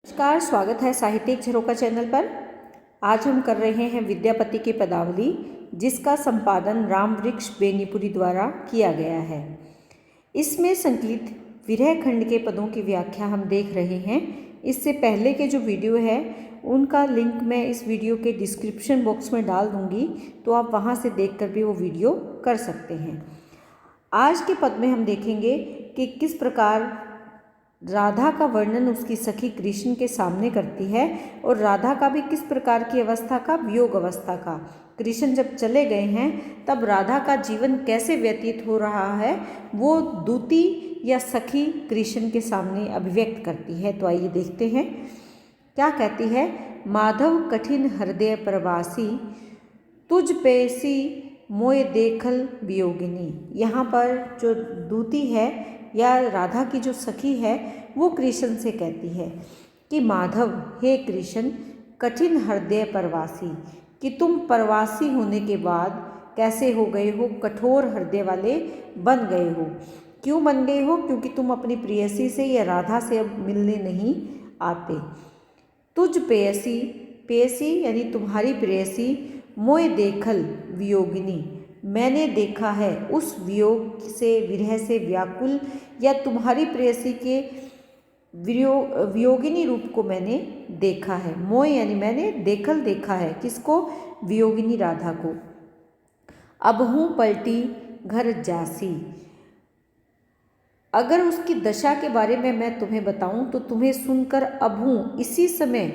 नमस्कार, स्वागत है साहित्यिक झरोखा चैनल पर। आज हम कर रहे हैं विद्यापति की पदावली, जिसका संपादन रामवृक्ष बेनीपुरी द्वारा किया गया है। इसमें संकलित विरह खंड के पदों की व्याख्या हम देख रहे हैं। इससे पहले के जो वीडियो है उनका लिंक मैं इस वीडियो के डिस्क्रिप्शन बॉक्स में डाल दूंगी, तो आप वहां से देखकर भी वो वीडियो कर सकते हैं। आज के पद में हम देखेंगे कि किस प्रकार राधा का वर्णन उसकी सखी कृष्ण के सामने करती है और राधा का भी किस प्रकार की अवस्था का, वियोग अवस्था का। कृष्ण जब चले गए हैं तब राधा का जीवन कैसे व्यतीत हो रहा है, वो दूती या सखी कृष्ण के सामने अभिव्यक्त करती है। तो आइए देखते हैं क्या कहती है। माधव कठिन हृदय प्रवासी, तुझ पेसी मोय देखल वियोगिनी। यहाँ पर जो दूती है या राधा की जो सखी है वो कृष्ण से कहती है कि माधव, हे कृष्ण, कठिन हृदय प्रवासी, कि तुम प्रवासी होने के बाद कैसे हो गए हो, कठोर हृदय वाले बन गए हो। क्यों बन गए हो? क्योंकि तुम अपनी प्रेयसी से या राधा से अब मिलने नहीं आते। तुझ पेयसी, पेयसी यानी तुम्हारी प्रेयसी, मोय देखल वियोगिनी, मैंने देखा है उस वियोग से, विरह से व्याकुल, या तुम्हारी प्रेयसी के वियोगिनी रूप को मैंने देखा है। मोय यानी मैंने, देखल देखा है, किसको? वियोगिनी राधा को। अब हूँ पलटी घर जासी। अगर उसकी दशा के बारे में मैं तुम्हें बताऊं तो तुम्हें सुनकर अब हूँ, इसी समय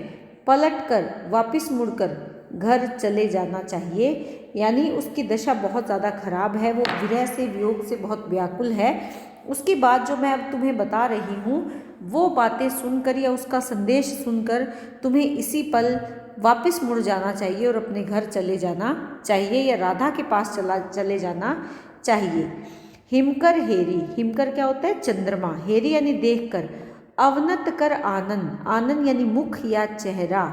पलटकर, वापस मुड़कर घर चले जाना चाहिए। यानी उसकी दशा बहुत ज़्यादा खराब है, वो विरह से, वियोग से बहुत व्याकुल है। उसकी बात जो मैं अब तुम्हें बता रही हूँ वो बातें सुनकर या उसका संदेश सुनकर तुम्हें इसी पल वापस मुड़ जाना चाहिए और अपने घर चले जाना चाहिए, या राधा के पास चले जाना चाहिए। हिमकर हेरी, हिमकर क्या होता है? चंद्रमा। हेरी यानी देखकर। अवनत कर आनंद, आनंद यानी मुख या चेहरा।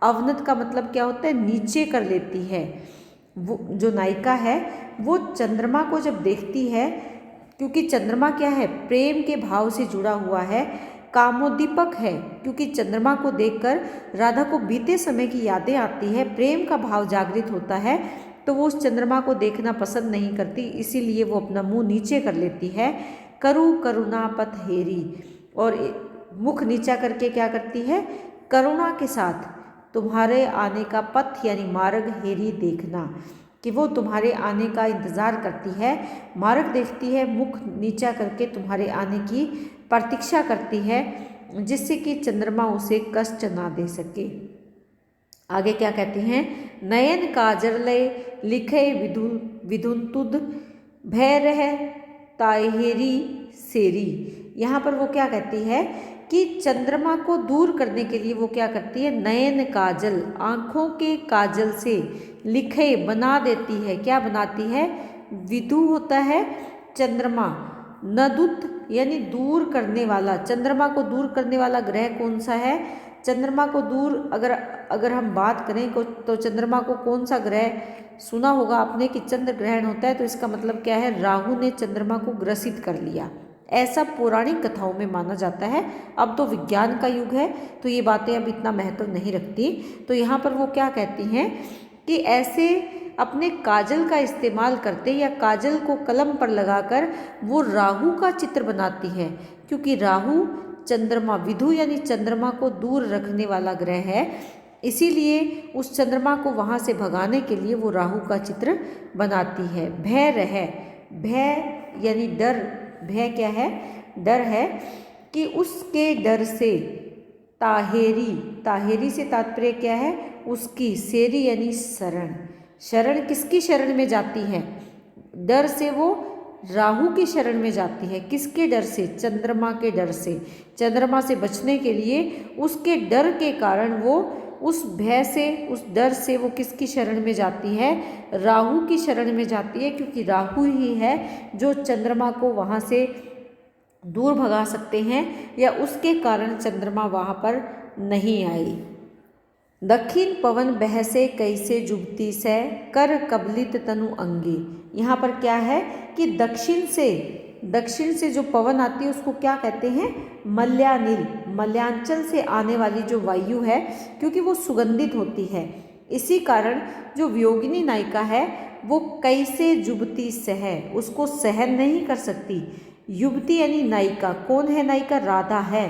अवनत का मतलब क्या होता है? नीचे कर लेती है। वो जो नायिका है वो चंद्रमा को जब देखती है, क्योंकि चंद्रमा क्या है? प्रेम के भाव से जुड़ा हुआ है, कामोद्दीपक है। क्योंकि चंद्रमा को देखकर राधा को बीते समय की यादें आती है, प्रेम का भाव जागृत होता है, तो वो उस चंद्रमा को देखना पसंद नहीं करती, इसीलिए वो अपना मुंह नीचे कर लेती है। करु करुणा पथ हेरी, और मुख नीचा करके क्या करती है? करुणा के साथ तुम्हारे आने का पथ यानी मार्ग हेरी, देखना, कि वो तुम्हारे आने का इंतज़ार करती है, मार्ग देखती है, मुख नीचा करके तुम्हारे आने की प्रतीक्षा करती है, जिससे कि चंद्रमा उसे कष्ट ना दे सके। आगे क्या कहती हैं? नयन काजरलय लिखे विधुन तुद, भय रह ताहेरी सेरी। यहाँ पर वो क्या कहती है कि चंद्रमा को दूर करने के लिए वो क्या करती है? नयन काजल, आँखों के काजल से, लिखे बना देती है। क्या बनाती है? विदु होता है चंद्रमा, नदुत यानी दूर करने वाला। चंद्रमा को दूर करने वाला ग्रह कौन सा है? चंद्रमा को दूर अगर हम बात करें तो चंद्रमा को कौन सा ग्रह, सुना होगा आपने कि चंद्र ग्रहण होता है, तो इसका मतलब क्या है? राहु ने चंद्रमा को ग्रसित कर लिया, ऐसा पौराणिक कथाओं में माना जाता है। अब तो विज्ञान का युग है तो ये बातें अब इतना महत्व नहीं रखती। तो यहाँ पर वो क्या कहती हैं कि ऐसे अपने काजल का इस्तेमाल करते, या काजल को कलम पर लगाकर वो राहु का चित्र बनाती है, क्योंकि राहु चंद्रमा, विधु यानी चंद्रमा को दूर रखने वाला ग्रह है, इसीलिए उस चंद्रमा को वहाँ से भगाने के लिए वो राहु का चित्र बनाती है। भय रह, भय यानी डर, भय क्या है? डर है, कि उसके डर से, ताहेरी, ताहेरी से तात्पर्य क्या है? उसकी, सेरी यानी शरण, शरण किसकी शरण में जाती है? डर से वो राहु की शरण में जाती है। किसके डर से? चंद्रमा के डर से। चंद्रमा से बचने के लिए उसके डर के कारण वो उस भय से, उस डर से वो किसकी शरण में जाती है? राहु की शरण में जाती है, क्योंकि राहु ही है जो चंद्रमा को वहाँ से दूर भगा सकते हैं, या उसके कारण चंद्रमा वहाँ पर नहीं आई। दक्षिण पवन बहसे कैसे जुबती से, कर कबलित तनु अंगी। यहाँ पर क्या है कि दक्षिण से दक्षिण से जो पवन आती है उसको क्या कहते हैं? मलयानिल। मलयांचल से आने वाली जो वायु है, क्योंकि वो सुगंधित होती है, इसी कारण जो वियोगिनी नायिका है वो कैसे जुबती सह, उसको सहन नहीं कर सकती। युवती यानी नायिका, कौन है नायिका? राधा है,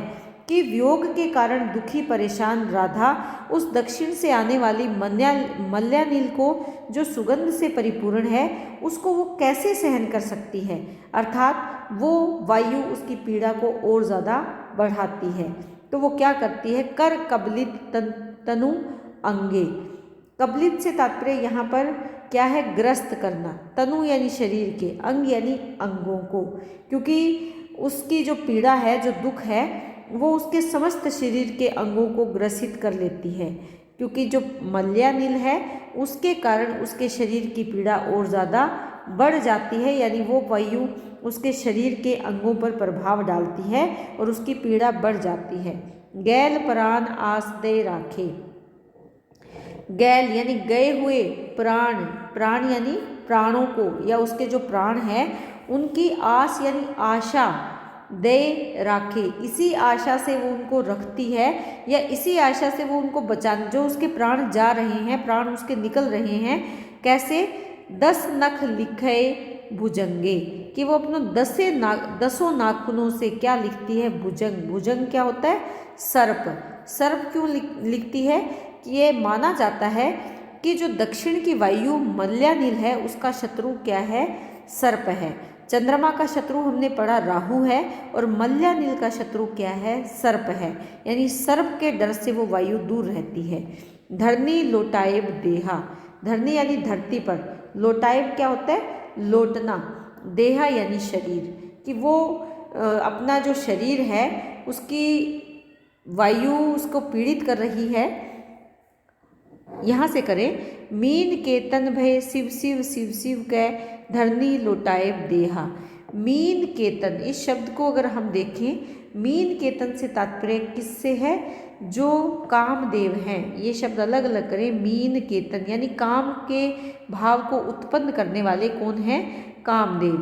कि वियोग के कारण दुखी परेशान राधा उस दक्षिण से आने वाली मलयानिल को, जो सुगंध से परिपूर्ण है, उसको वो कैसे सहन कर सकती है। अर्थात वो वायु उसकी पीड़ा को और ज़्यादा बढ़ाती है। तो वो क्या करती है? कर कबलित तनु अंगे। कबलित से तात्पर्य यहाँ पर क्या है? ग्रस्त करना। तनु यानी शरीर के, अंग यानी अंगों को, क्योंकि उसकी जो पीड़ा है, जो दुख है, वो उसके समस्त शरीर के अंगों को ग्रसित कर लेती है। क्योंकि जो मलयानिल है उसके कारण उसके शरीर की पीड़ा और ज़्यादा बढ़ जाती है, यानी वो वायु उसके शरीर के अंगों पर प्रभाव डालती है और उसकी पीड़ा बढ़ जाती है। गैल प्राण आस दे राखे। गैल यानी गए हुए प्राण, प्राण यानी प्राणों को, या उसके जो प्राण हैं उनकी आस यानी आशा, दे राखे, इसी आशा से वो उनको रखती है, या इसी आशा से वो उनको बचाने, जो उसके प्राण जा रहे हैं, प्राण उसके निकल रहे हैं, कैसे? 10 नख लिखे भुजंगे, कि वो अपनों 10 नाखूनों से क्या लिखती है? भुजंग। भुजंग क्या होता है? सर्प। सर्प क्यों लिखती है? कि ये माना जाता है कि जो दक्षिण की वायु मलयानिल है उसका शत्रु क्या है? सर्प है। चंद्रमा का शत्रु हमने पढ़ा राहु है, और मलयानिल का शत्रु क्या है? सर्प है, यानी सर्प के डर से वो वायु दूर रहती है। धरनी लोटाएब देहा। धरनी यानी धरती पर, लोटाएब क्या होता है? लोटना। देहा यानी शरीर, कि वो अपना जो शरीर है उसकी वायु उसको पीड़ित कर रही है। यहाँ से करें, मीन केतन भय शिव शिव शिव शिव कै धरनी लोटाएब देहा। मीन केतन, इस शब्द को अगर हम देखें, मीन केतन से तात्पर्य किससे है? जो कामदेव हैं। ये शब्द अलग अलग करें। मीन केतन यानी काम के भाव को उत्पन्न करने वाले कौन हैं? कामदेव।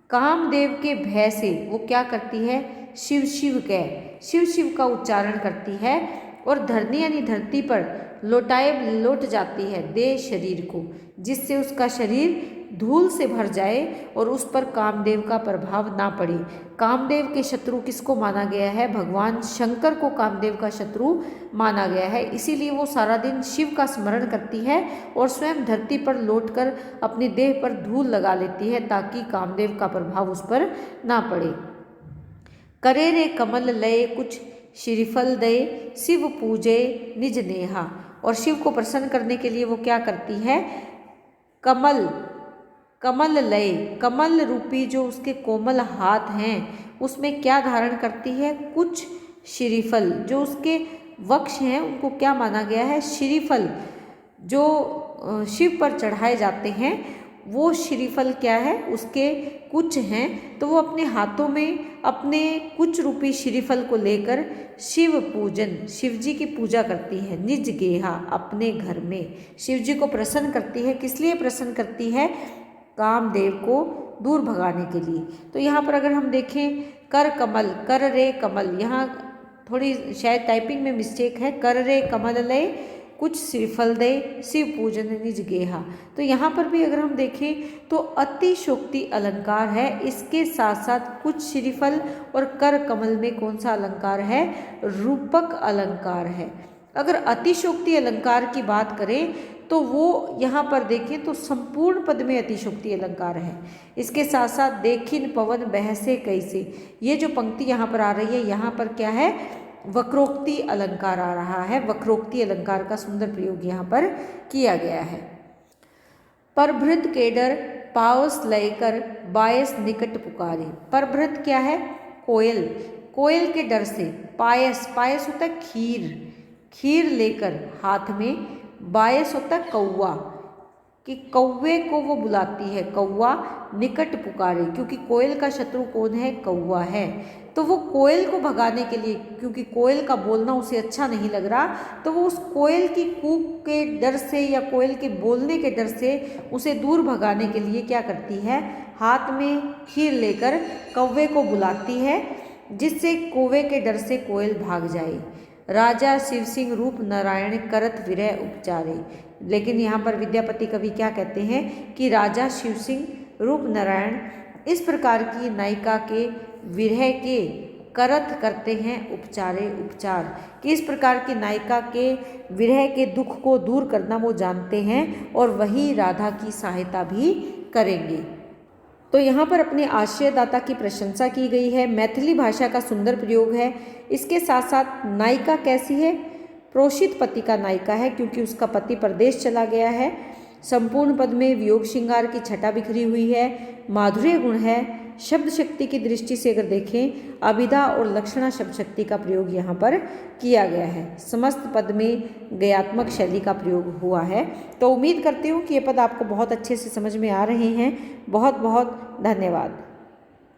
कामदेव के भय से वो क्या करती है? शिव शिव कह, शिव शिव का उच्चारण करती है, और धरनी यानी धरती पर लोटाएब लौट जाती है दे शरीर को, जिससे उसका शरीर धूल से भर जाए और उस पर कामदेव का प्रभाव ना पड़े। कामदेव के शत्रु किसको माना गया है? भगवान शंकर को कामदेव का शत्रु माना गया है। इसीलिए वो सारा दिन शिव का स्मरण करती है और स्वयं धरती पर लौटकर अपने देह पर धूल लगा लेती है, ताकि कामदेव का प्रभाव उस पर ना पड़े। करे रे कमल लय कुछ श्रीफल दे शिव पूजे निज नेहा। और शिव को प्रसन्न करने के लिए वो क्या करती है? कमल, कमल लय, कमल रूपी जो उसके कोमल हाथ हैं उसमें क्या धारण करती है? कुछ श्रीफल। जो उसके वक्ष हैं उनको क्या माना गया है? श्रीफल। जो शिव पर चढ़ाए जाते हैं वो श्रीफल क्या है? उसके कुछ हैं। तो वो अपने हाथों में अपने कुछ रूपी श्रीफल को लेकर शिव पूजन, शिव जी की पूजा करती है। निज गेहा, अपने घर में शिव जी को प्रसन्न करती है। किस लिए प्रसन्न करती है? कामदेव को दूर भगाने के लिए। तो यहाँ पर अगर हम देखें, कर कमल, कर रे कमल, यहाँ थोड़ी शायद टाइपिंग में मिस्टेक है। कर रे कमल लय कुछ श्रीफल दे शिव पूजन निज गेहा। तो यहाँ पर भी अगर हम देखें तो अतिशोक्ति अलंकार है। इसके साथ साथ कुछ श्रीफल और कर कमल में कौन सा अलंकार है? रूपक अलंकार है। अगर अतिशोक्ति अलंकार की बात करें तो वो यहाँ पर देखें तो संपूर्ण पद में अतिशोक्ति अलंकार है। इसके साथ साथ देखिन पवन बहसे कैसे, ये जो पंक्ति यहाँ पर आ रही है, यहाँ पर क्या है? वक्रोक्ति अलंकार आ रहा है। वक्रोक्ति अलंकार का सुंदर प्रयोग यहाँ पर किया गया है। परभृत के डर पावस लयकर बायस निकट पुकारे। परभृत क्या है? कोयल। कोयल के डर से पायस, पायस होता है खीर, खीर लेकर हाथ में, बायस होता है कौवा, कि कौवे को वो बुलाती है, कौवा निकट पुकारे, क्योंकि कोयल का शत्रु कौन है, कौवा है। तो वो कोयल को भगाने के लिए, क्योंकि कोयल का बोलना उसे अच्छा नहीं लग रहा, तो वो उस कोयल की कूक के डर से या कोयल के बोलने के डर से उसे दूर भगाने के लिए क्या करती है, हाथ में खीर लेकर कौवे को बुलाती है, जिससे कौवे के डर से कोयल भाग जाए। राजा शिव सिंह रूप नारायण करत विरह उपचारे। लेकिन यहाँ पर विद्यापति कवि क्या कहते हैं कि राजा शिव सिंह रूप नारायण इस प्रकार की नायिका के विरह के करत करते हैं उपचारे उपचार, कि इस प्रकार की नायिका के विरह के दुख को दूर करना वो जानते हैं और वही राधा की सहायता भी करेंगे। तो यहाँ पर अपने आश्रयदाता की प्रशंसा की गई है। मैथिली भाषा का सुंदर प्रयोग है। इसके साथ साथ नायिका कैसी है, प्रोषित पति का नायिका है, क्योंकि उसका पति परदेश चला गया है। संपूर्ण पद में वियोग श्रृंगार की छटा बिखरी हुई है, माधुर्य गुण है। शब्द शक्ति की दृष्टि से अगर देखें, अभिधा और लक्षणा शब्द शक्ति का प्रयोग यहाँ पर किया गया है। समस्त पद में गयात्मक शैली का प्रयोग हुआ है। तो उम्मीद करती हूँ कि ये पद आपको बहुत अच्छे से समझ में आ रहे हैं। बहुत बहुत धन्यवाद।